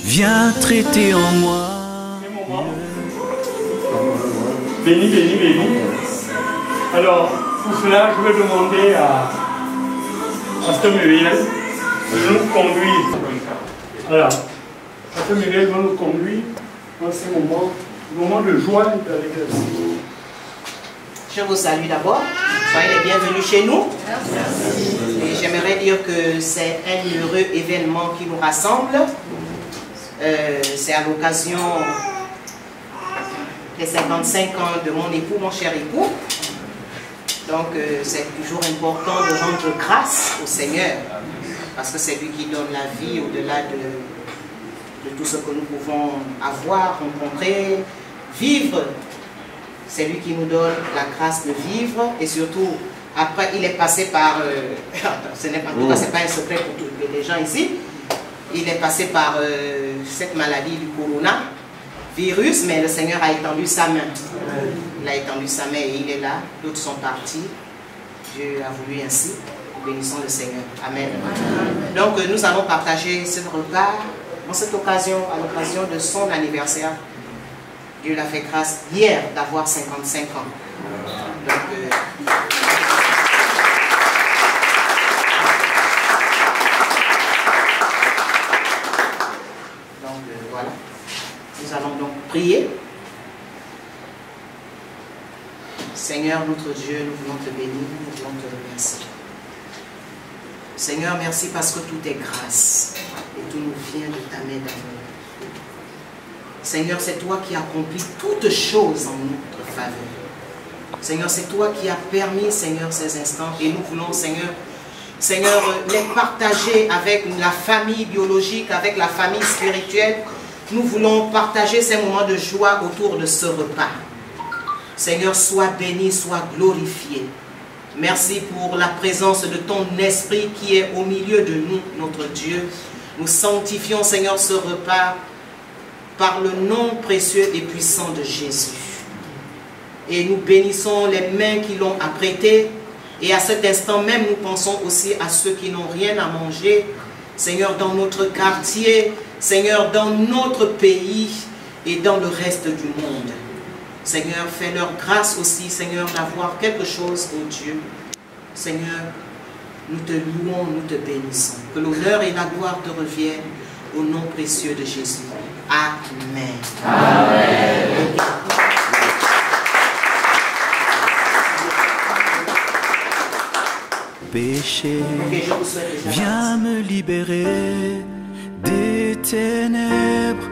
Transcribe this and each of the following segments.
Viens traiter en moi. Béni, béni, béni. Alors, pour cela, je vais demander à Pasteur Muriel de nous conduire. Voilà. Pasteur Muriel va nous conduire dans ce moment de joie et d'allégresse. Je vous salue d'abord. Soyez les bienvenus chez nous. Et j'aimerais dire que c'est un heureux événement qui nous rassemble. C'est à l'occasion des 55 ans de mon époux, mon cher époux. Donc c'est toujours important de rendre grâce au Seigneur, parce que c'est lui qui donne la vie au-delà de tout ce que nous pouvons avoir, rencontrer, vivre. C'est lui qui nous donne la grâce de vivre, et surtout, après il est passé par, ce n'est pas, en tout cas, c'est pas un secret pour tous les gens ici, il est passé par cette maladie du coronavirus, mais le Seigneur a étendu sa main. Il a étendu sa main et il est là. D'autres sont partis. Dieu a voulu ainsi. Bénissons le Seigneur. Amen. Donc nous allons partager ce repas en cette occasion, à l'occasion de son anniversaire. Dieu l'a fait grâce hier d'avoir 55 ans. Donc, voilà. Nous allons donc prier. Seigneur notre Dieu, nous voulons te bénir, nous voulons te remercier. Seigneur, merci parce que tout est grâce et tout nous vient de ta main d'amour. Seigneur, c'est toi qui accomplis toutes choses en notre faveur. Seigneur, c'est toi qui as permis, Seigneur, ces instants, et nous voulons, Seigneur, les partager avec la famille biologique, avec la famille spirituelle. Nous voulons partager ces moments de joie autour de ce repas. Seigneur, sois béni, sois glorifié. Merci pour la présence de ton esprit qui est au milieu de nous, notre Dieu. Nous sanctifions, Seigneur, ce repas par le nom précieux et puissant de Jésus. Et nous bénissons les mains qui l'ont apprêté. Et à cet instant même, nous pensons aussi à ceux qui n'ont rien à manger. Seigneur, dans notre quartier, Seigneur, dans notre pays et dans le reste du monde. Seigneur, fais-leur grâce aussi, Seigneur, d'avoir quelque chose, oh Dieu. Seigneur, nous te louons, nous te bénissons. Que l'honneur et la gloire te reviennent au nom précieux de Jésus. Amen. Amen. Péché, viens me libérer des ténèbres,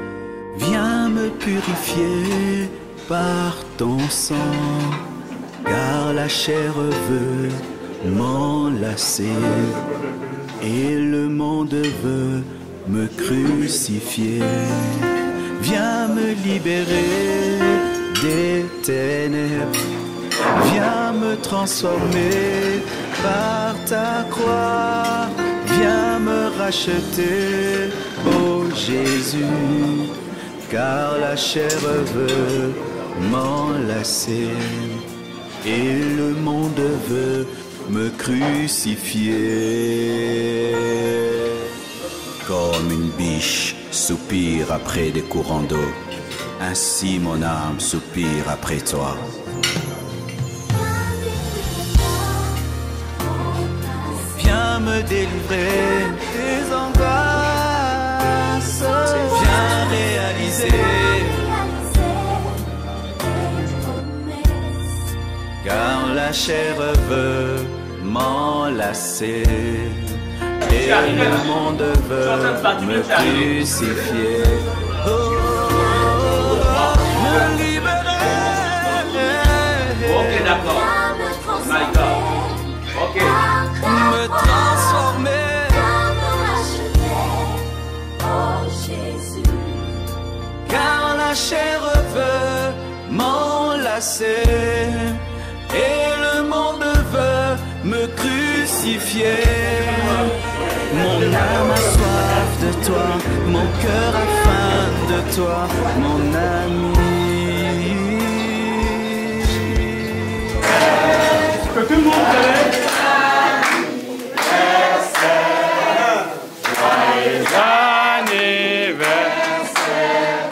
viens me purifier par ton sang, car la chair veut m'enlacer et le monde veut me crucifier. Viens me libérer des ténèbres, viens me transformer par ta croix, viens me racheter, ô Jésus, car la chair veut m'enlacer et le monde veut me crucifier. Comme une biche soupire après des courants d'eau, ainsi mon âme soupire après toi. Viens me délivrer des angoisses, viens réaliser, car la chair veut m'enlacer et le monde veut me crucifier. Oh, me libérer. Ok, d'accord. My God. Ok. Me transformer, car la chair veut m'enlacer et sanctifié. Mon âme a soif de toi, mon cœur a faim de toi, mon ami. Que tout le monde célèbre. Joyeux anniversaire.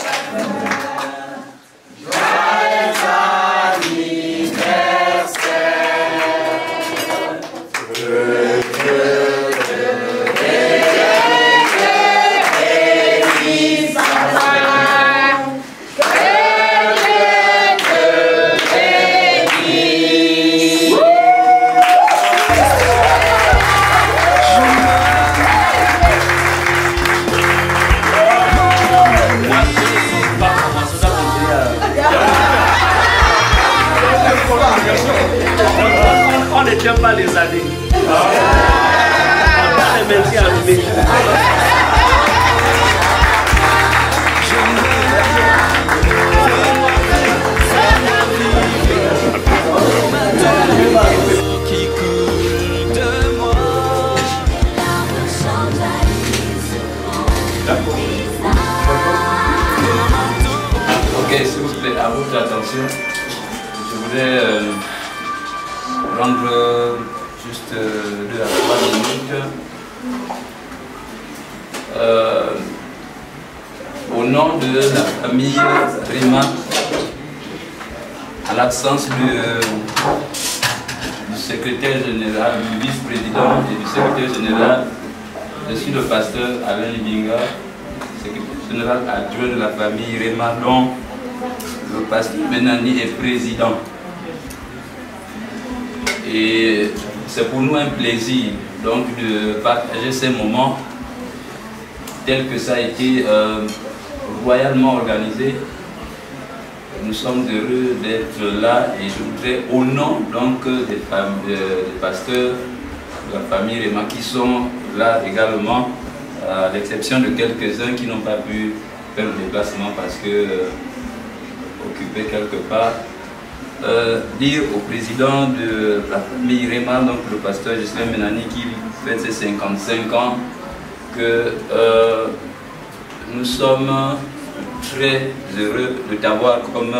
Joyeux On ne tient pas les années. On va les mettre allumés. Qui coule de moi. Ok, s'il vous plaît, à votre attention, je voudrais prendre juste 2 à 3 minutes au nom de la famille Rema, à l'absence du secrétaire général, du vice-président et du secrétaire général. Je suis le pasteur Alain Libinga, secrétaire général adjoint de la famille Rema, dont le pasteur Menani est président. Et c'est pour nous un plaisir donc de partager ces moments tels que ça a été royalement organisé. Nous sommes heureux d'être là et je voudrais au nom donc des pasteurs de la famille Rema qui sont là également, à l'exception de quelques-uns qui n'ont pas pu faire le déplacement parce que occupés quelque part, dire au président de la famille Rema, donc le pasteur Gislain Menani qui fait ses 55 ans, que nous sommes très heureux de t'avoir comme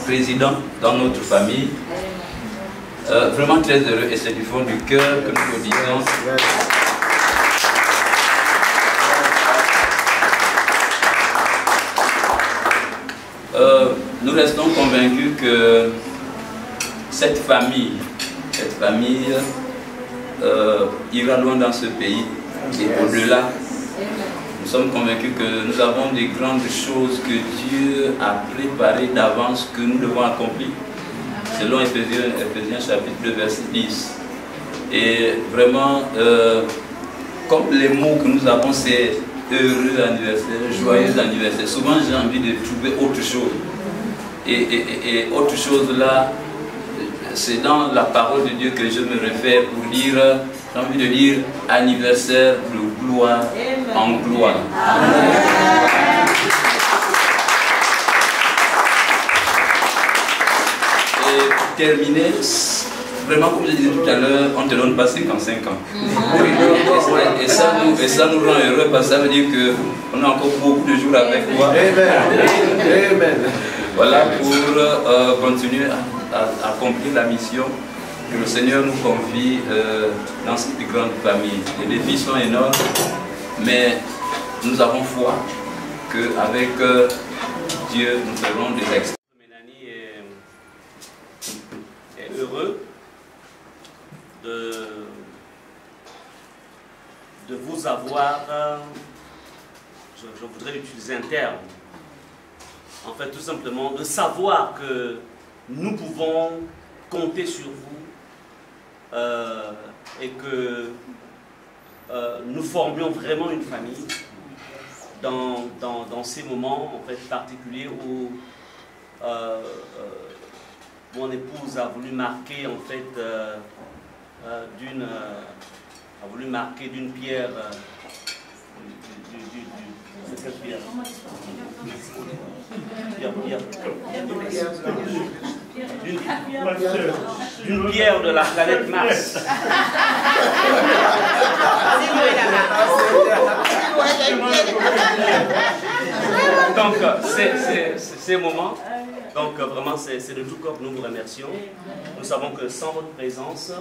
président dans notre famille. Vraiment très heureux et c'est du fond du cœur que nous le disons. Nous restons convaincus que cette famille ira loin dans ce pays et au-delà. Nous sommes convaincus que nous avons des grandes choses que Dieu a préparées d'avance que nous devons accomplir. Selon Éphésiens chapitre 2 verset 10. Et vraiment, comme les mots que nous avons, c'est heureux anniversaire, joyeux anniversaire. Souvent j'ai envie de trouver autre chose. Et autre chose là, c'est dans la parole de Dieu que je me réfère pour dire, j'ai envie de dire anniversaire de gloire en gloire. Et pour terminer, vraiment comme je disais tout à l'heure, on ne te donne pas 55 ans. Et ça nous rend heureux parce que ça veut dire qu'on a encore beaucoup de jours avec toi. Amen. Voilà pour continuer à accomplir la mission que le Seigneur nous confie dans cette grande famille. Les défis sont énormes, mais nous avons foi qu'avec Dieu, nous ferons des exploits. Menani est heureux de vous avoir, je voudrais utiliser un terme, en fait tout simplement de savoir que nous pouvons compter sur vous et que nous formions vraiment une famille dans ces moments en fait particuliers où mon épouse a voulu marquer en fait d'une pierre Quelle pierre? D'une pierre de la planète Mars. Donc, ces moments, donc vraiment, c'est de tout cœur que nous vous remercions. Nous savons que sans votre présence,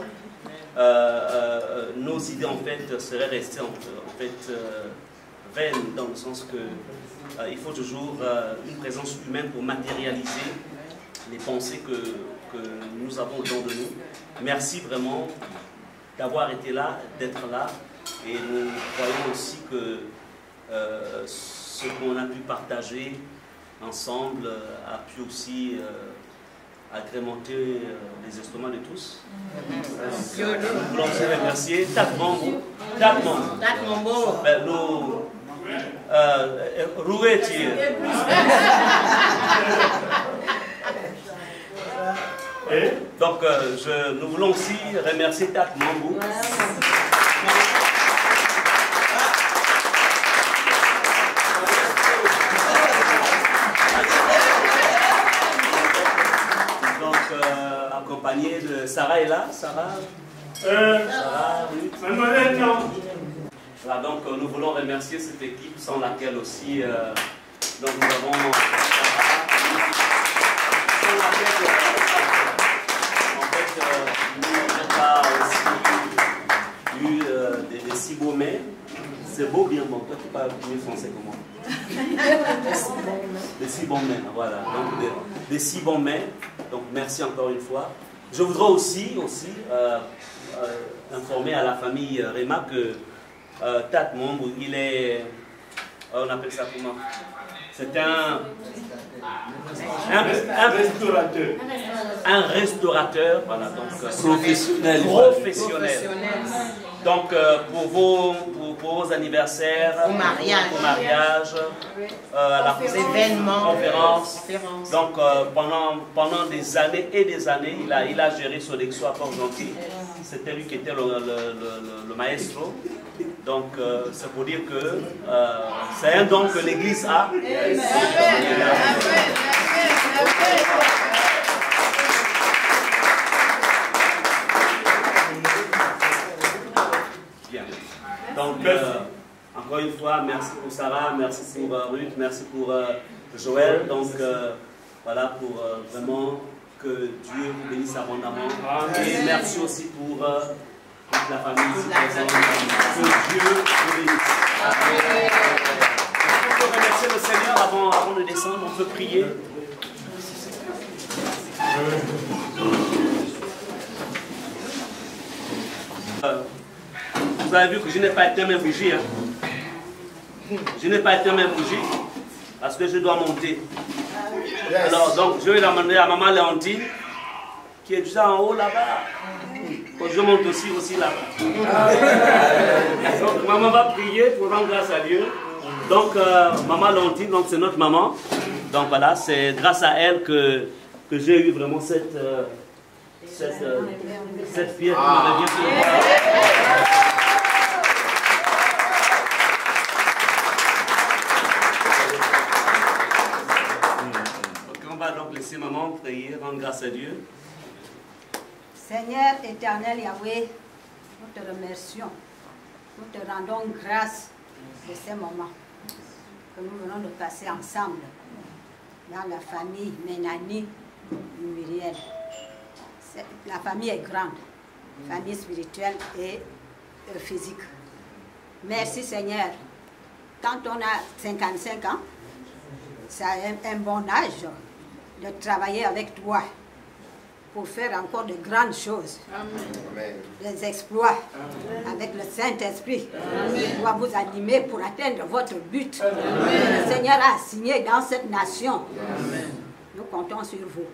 nos idées en fait seraient restées vaines, dans le sens que il faut toujours une présence humaine pour matérialiser les pensées que nous avons autour de nous. Merci vraiment d'avoir été là, d'être là, et nous croyons aussi que ce qu'on a pu partager ensemble a pu aussi agrémenter les instruments de tous. Nous voulons aussi remercier Tatmambo. Nous Rouetti. Donc nous voulons aussi remercier Tatmambo. Accompagné de Sarah est là, Sarah, Ruth. Voilà, donc nous voulons remercier cette équipe sans laquelle aussi donc nous avons sans laquelle en fait nous n'avons pas aussi eu des si beaux mets. C'est beau bien bon, toi tu parles mieux français que moi. Des si bons mets, voilà, donc des si bons mets. Donc merci encore une fois. Je voudrais aussi informer à la famille Rema que Tatmambo, il est, on appelle ça comment? C'est un restaurateur. Un restaurateur, voilà, donc professionnel. Donc pour vos anniversaires, au mariage, événements, conférences. Donc pendant des années et des années, il a géré Sodexo à Port-Gentil. C'était lui qui était le maestro. Donc c'est pour dire que c'est un don que l'Église a. Bien. Donc encore une fois, merci pour Sarah, merci pour Ruth, merci pour Joël. Donc voilà, pour vraiment que Dieu vous bénisse abondamment. Et merci aussi pour toute la famille ici présente. Que Dieu vous bénisse. On peut remercier le Seigneur avant de descendre, on peut prier. Vous avez vu que je n'ai pas éteint mes bougies. Hein. Je n'ai pas éteint mes bougies parce que je dois monter. Alors donc je vais l'amener à maman Léontine qui est déjà en haut là-bas. Je monte aussi là-bas. Donc maman va prier pour rendre grâce à Dieu. Donc maman Léontine, donc c'est notre maman. Donc voilà, c'est grâce à elle que j'ai eu vraiment cette pierre qui me revient sur moi. On va donc laisser maman prier, rendre grâce à Dieu. Seigneur éternel Yahweh, nous te remercions, nous te rendons grâce de ces moments que nous venons de passer ensemble dans la famille Ménani Muriel. La famille est grande, famille spirituelle et physique. Merci Seigneur. Quand on a 55 ans, c'est un bon âge de travailler avec toi pour faire encore de grandes choses, des exploits. Avec le Saint-Esprit qui doit vous animer pour atteindre votre but que le Seigneur a assigné dans cette nation. Nous comptons sur vous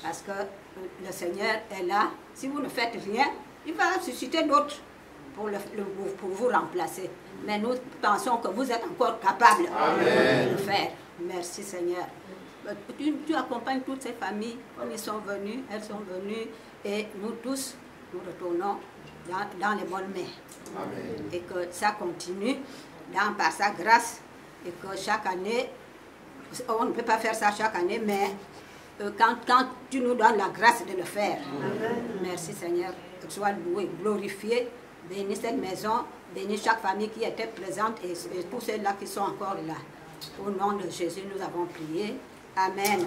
parce que le Seigneur est là. Si vous ne faites rien, il va susciter d'autres pour vous remplacer. Mais nous pensons que vous êtes encore capable de le faire. Merci Seigneur. Tu accompagnes toutes ces familles, comme ils sont venus, elles sont venues, et nous tous, nous retournons dans les bonnes mains. Amen. Et que ça continue par sa grâce et que chaque année, on ne peut pas faire ça chaque année, mais quand tu nous donnes la grâce de le faire. Merci Seigneur, que tu sois loué, glorifié, bénis cette maison, bénis chaque famille qui était présente et tous ceux-là qui sont encore là. Au nom de Jésus, nous avons prié. Amen.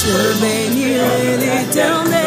Je bénirai l'Éternel.